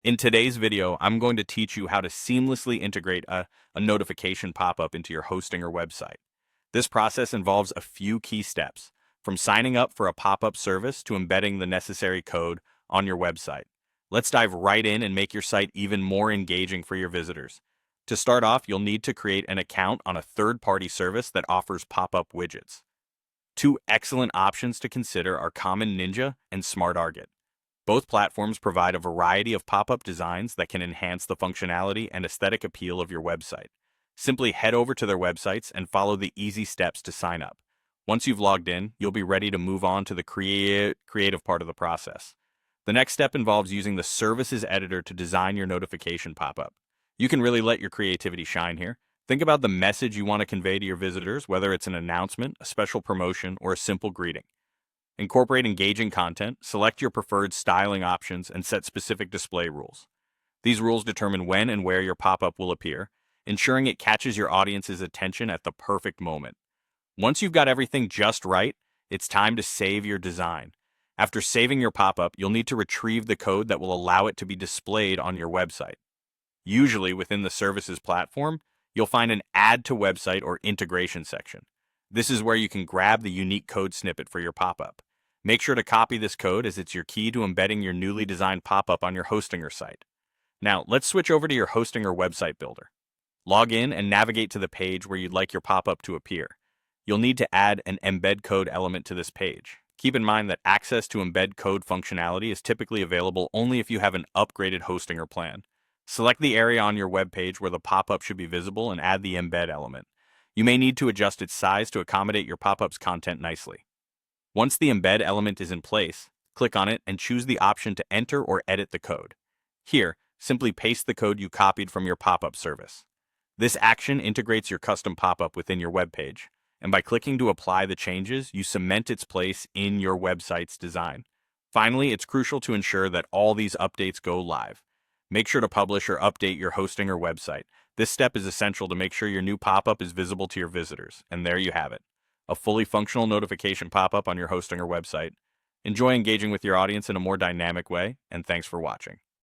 In today's video, I'm going to teach you how to seamlessly integrate a notification pop-up into your hosting or website. This process involves a few key steps, from signing up for a pop-up service to embedding the necessary code on your website. Let's dive right in and make your site even more engaging for your visitors. To start off, you'll need to create an account on a third-party service that offers pop-up widgets. Two excellent options to consider are Common Ninja and SmartTarget. Both platforms provide a variety of pop-up designs that can enhance the functionality and aesthetic appeal of your website. Simply head over to their websites and follow the easy steps to sign up. Once you've logged in, you'll be ready to move on to the creative part of the process. The next step involves using the Services Editor to design your notification pop-up. You can really let your creativity shine here. Think about the message you want to convey to your visitors, whether it's an announcement, a special promotion, or a simple greeting. Incorporate engaging content, select your preferred styling options, and set specific display rules. These rules determine when and where your pop-up will appear, ensuring it catches your audience's attention at the perfect moment. Once you've got everything just right, it's time to save your design. After saving your pop-up, you'll need to retrieve the code that will allow it to be displayed on your website. Usually within the services platform, you'll find an Add to Website or Integration section. This is where you can grab the unique code snippet for your pop-up. Make sure to copy this code as it's your key to embedding your newly designed pop-up on your hosting or site. Now, let's switch over to your hosting or website builder. Log in and navigate to the page where you'd like your pop-up to appear. You'll need to add an embed code element to this page. Keep in mind that access to embed code functionality is typically available only if you have an upgraded hosting or plan. Select the area on your web page where the pop-up should be visible and add the embed element. You may need to adjust its size to accommodate your pop-up's content nicely. Once the embed element is in place, click on it and choose the option to enter or edit the code. Here, simply paste the code you copied from your pop-up service. This action integrates your custom pop-up within your web page, and by clicking to apply the changes, you cement its place in your website's design. Finally, it's crucial to ensure that all these updates go live. Make sure to publish or update your hosting or website. This step is essential to make sure your new pop-up is visible to your visitors, and there you have it. A fully functional notification pop-up on your hosting or website. Enjoy engaging with your audience in a more dynamic way, and thanks for watching.